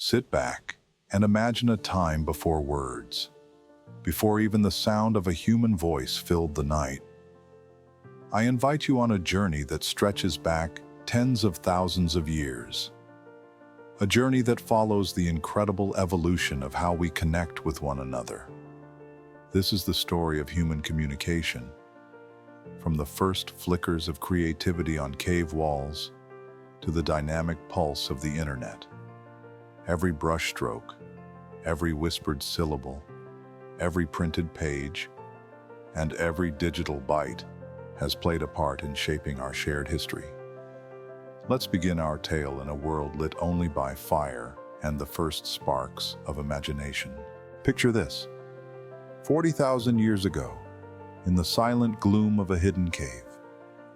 Sit back and imagine a time before words, before even the sound of a human voice filled the night. I invite you on a journey that stretches back tens of thousands of years. A journey that follows the incredible evolution of how we connect with one another. This is the story of human communication, from the first flickers of creativity on cave walls to the dynamic pulse of the internet. Every brushstroke, every whispered syllable, every printed page, and every digital byte has played a part in shaping our shared history. Let's begin our tale in a world lit only by fire and the first sparks of imagination. Picture this: 40,000 years ago, in the silent gloom of a hidden cave,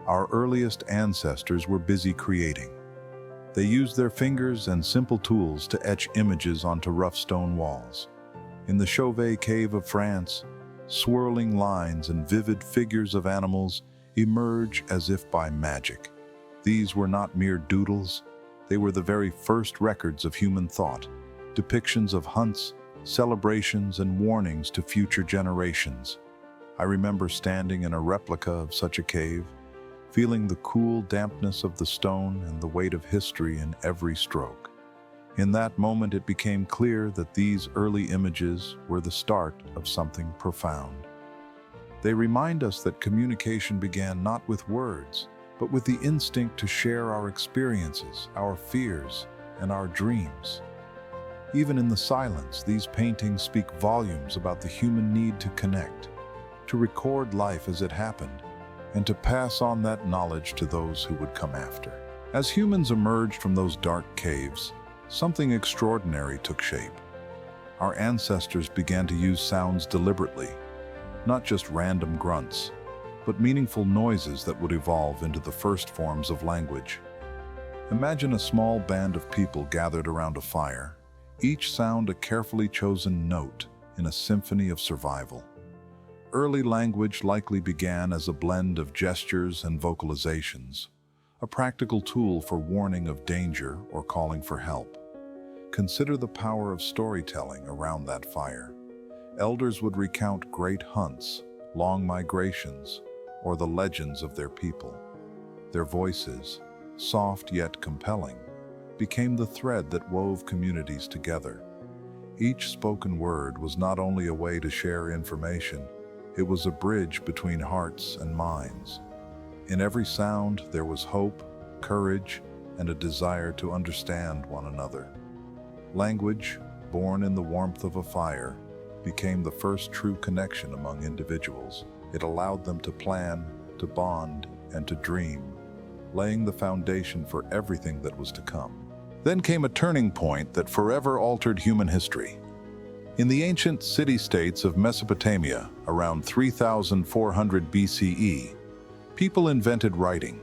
our earliest ancestors were busy creating. They used their fingers and simple tools to etch images onto rough stone walls. In the Chauvet Cave of France, swirling lines and vivid figures of animals emerge as if by magic. These were not mere doodles, they were the very first records of human thought, depictions of hunts, celebrations, and warnings to future generations. I remember standing in a replica of such a cave, feeling the cool dampness of the stone and the weight of history in every stroke. In that moment, it became clear that these early images were the start of something profound. They remind us that communication began not with words, but with the instinct to share our experiences, our fears, and our dreams. Even in the silence, these paintings speak volumes about the human need to connect, to record life as it happened, and to pass on that knowledge to those who would come after. As humans emerged from those dark caves, something extraordinary took shape. Our ancestors began to use sounds deliberately, not just random grunts, but meaningful noises that would evolve into the first forms of language. Imagine a small band of people gathered around a fire, each sound a carefully chosen note in a symphony of survival. Early language likely began as a blend of gestures and vocalizations, a practical tool for warning of danger or calling for help. Consider the power of storytelling around that fire. Elders would recount great hunts, long migrations, or the legends of their people. Their voices, soft yet compelling, became the thread that wove communities together. Each spoken word was not only a way to share information, it was a bridge between hearts and minds. In every sound, there was hope, courage, and a desire to understand one another. Language, born in the warmth of a fire, became the first true connection among individuals. It allowed them to plan, to bond, and to dream, laying the foundation for everything that was to come. Then came a turning point that forever altered human history. In the ancient city-states of Mesopotamia, around 3,400 BCE, people invented writing.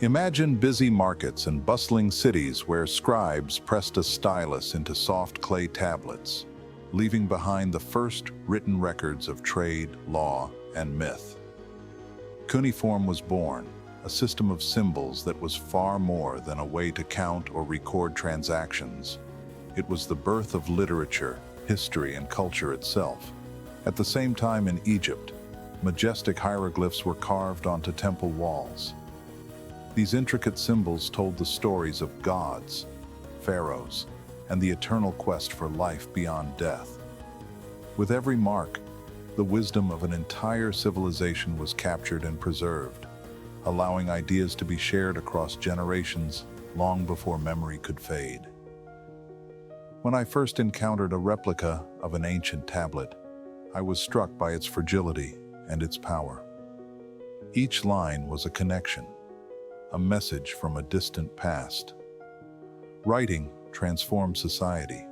Imagine busy markets and bustling cities where scribes pressed a stylus into soft clay tablets, leaving behind the first written records of trade, law, and myth. Cuneiform was born, a system of symbols that was far more than a way to count or record transactions. It was the birth of literature, history, and culture itself. At the same time, in Egypt, majestic hieroglyphs were carved onto temple walls. These intricate symbols told the stories of gods, pharaohs, and the eternal quest for life beyond death. With every mark, the wisdom of an entire civilization was captured and preserved, allowing ideas to be shared across generations long before memory could fade. When I first encountered a replica of an ancient tablet, I was struck by its fragility and its power. Each line was a connection, a message from a distant past. Writing transformed society,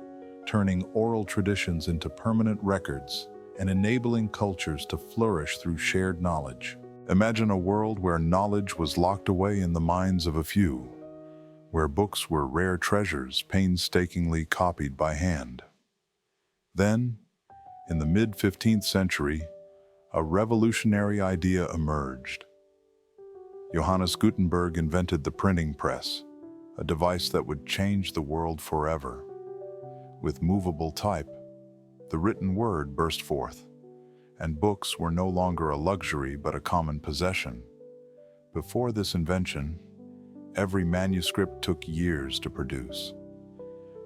turning oral traditions into permanent records and enabling cultures to flourish through shared knowledge. Imagine a world where knowledge was locked away in the minds of a few, where books were rare treasures painstakingly copied by hand. Then, in the mid-15th century, a revolutionary idea emerged. Johannes Gutenberg invented the printing press, a device that would change the world forever. With movable type, the written word burst forth, and books were no longer a luxury but a common possession. Before this invention, every manuscript took years to produce.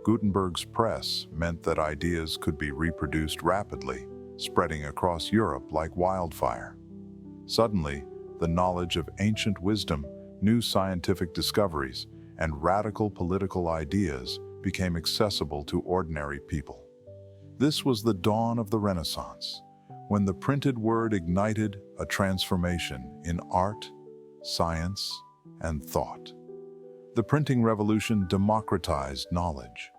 Gutenberg's press meant that ideas could be reproduced rapidly, spreading across Europe like wildfire. Suddenly, the knowledge of ancient wisdom, new scientific discoveries, and radical political ideas became accessible to ordinary people. This was the dawn of the Renaissance, when the printed word ignited a transformation in art, science, and thought. The printing revolution democratized knowledge.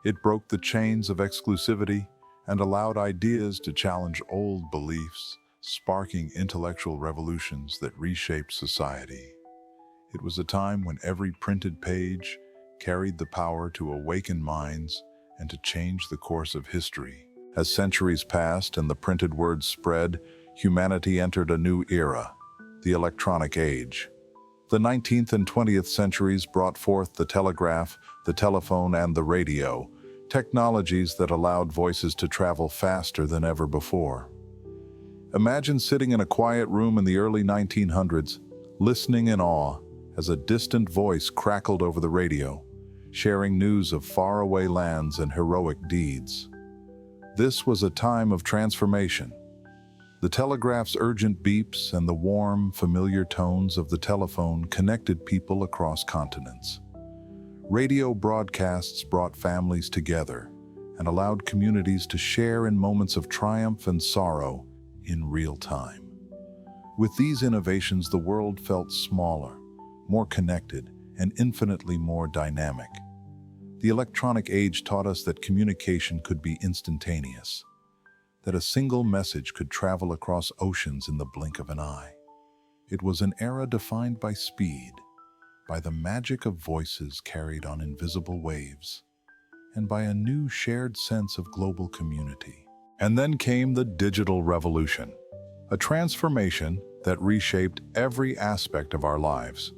It broke the chains of exclusivity and allowed ideas to challenge old beliefs, sparking intellectual revolutions that reshaped society. It was a time when every printed page carried the power to awaken minds and to change the course of history. As centuries passed and the printed word spread, humanity entered a new era, the electronic age. The 19th and 20th centuries brought forth the telegraph, the telephone, and the radio, technologies that allowed voices to travel faster than ever before. Imagine sitting in a quiet room in the early 1900s, listening in awe as a distant voice crackled over the radio, sharing news of faraway lands and heroic deeds. This was a time of transformation. The telegraph's urgent beeps and the warm, familiar tones of the telephone connected people across continents. Radio broadcasts brought families together and allowed communities to share in moments of triumph and sorrow in real time. With these innovations, the world felt smaller, more connected, and infinitely more dynamic. The electronic age taught us that communication could be instantaneous, that a single message could travel across oceans in the blink of an eye. It was an era defined by speed, by the magic of voices carried on invisible waves, and by a new shared sense of global community. And then came the digital revolution, a transformation that reshaped every aspect of our lives.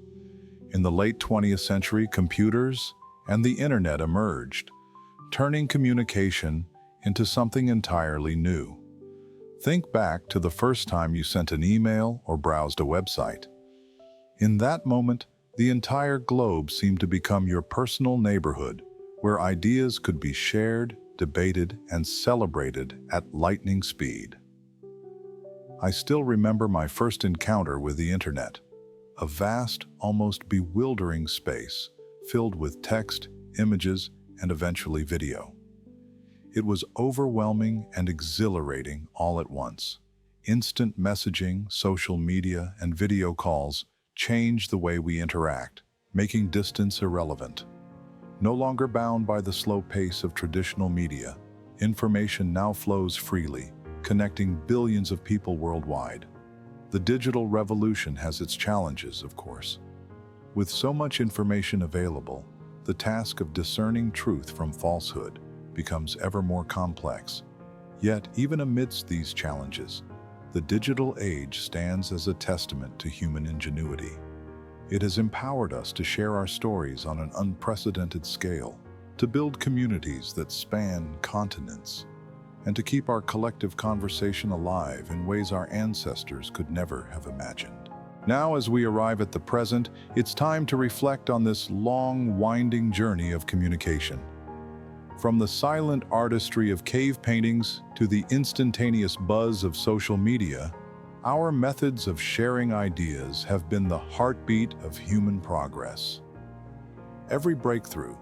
In the late 20th century, computers and the internet emerged, turning communication into something entirely new. Think back to the first time you sent an email or browsed a website. In that moment, the entire globe seemed to become your personal neighborhood, where ideas could be shared, debated, and celebrated at lightning speed. I still remember my first encounter with the internet, a vast, almost bewildering space filled with text, images, and eventually video. It was overwhelming and exhilarating all at once. Instant messaging, social media, and video calls changed the way we interact, making distance irrelevant. No longer bound by the slow pace of traditional media, information now flows freely, connecting billions of people worldwide. The digital revolution has its challenges, of course. With so much information available, the task of discerning truth from falsehood becomes ever more complex. Yet, even amidst these challenges, the digital age stands as a testament to human ingenuity. It has empowered us to share our stories on an unprecedented scale, to build communities that span continents, and to keep our collective conversation alive in ways our ancestors could never have imagined. Now, as we arrive at the present, it's time to reflect on this long, winding journey of communication. From the silent artistry of cave paintings to the instantaneous buzz of social media, our methods of sharing ideas have been the heartbeat of human progress. Every breakthrough,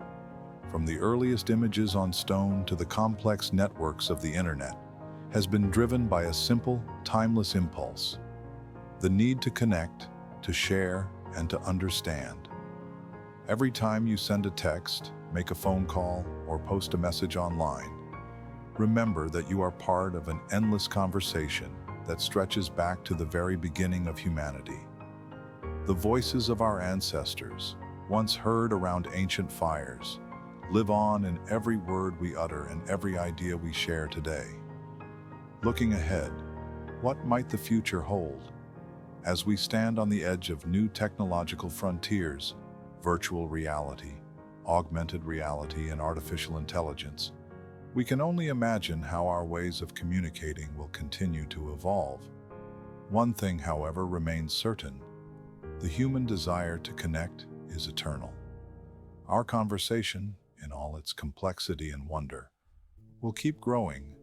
from the earliest images on stone to the complex networks of the internet, has been driven by a simple, timeless impulse: the need to connect, to share, and to understand. Every time you send a text, make a phone call, or post a message online, remember that you are part of an endless conversation that stretches back to the very beginning of humanity. The voices of our ancestors, once heard around ancient fires, live on in every word we utter and every idea we share today. Looking ahead, what might the future hold? As we stand on the edge of new technological frontiers, virtual reality, augmented reality, and artificial intelligence, We can only imagine how our ways of communicating will continue to evolve. One thing, however, remains certain. The human desire to connect is eternal. Our conversation, in all its complexity and wonder, will keep growing,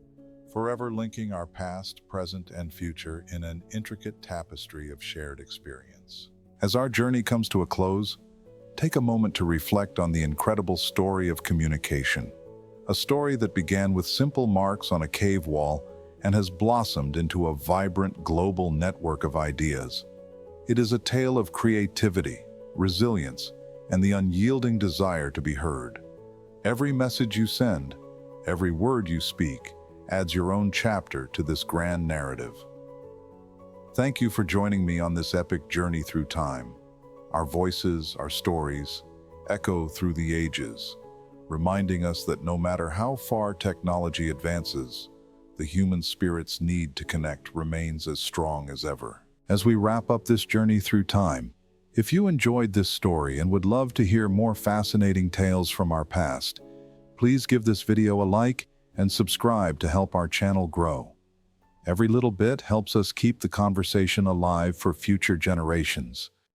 forever linking our past, present, and future in an intricate tapestry of shared experience. As our journey comes to a close, take a moment to reflect on the incredible story of communication, a story that began with simple marks on a cave wall and has blossomed into a vibrant global network of ideas. It is a tale of creativity, resilience, and the unyielding desire to be heard. Every message you send, every word you speak, adds your own chapter to this grand narrative. Thank you for joining me on this epic journey through time. Our voices, our stories, echo through the ages, reminding us that no matter how far technology advances, the human spirit's need to connect remains as strong as ever. As we wrap up this journey through time, if you enjoyed this story and would love to hear more fascinating tales from our past, please give this video a like and subscribe to help our channel grow. Every little bit helps us keep the conversation alive for future generations.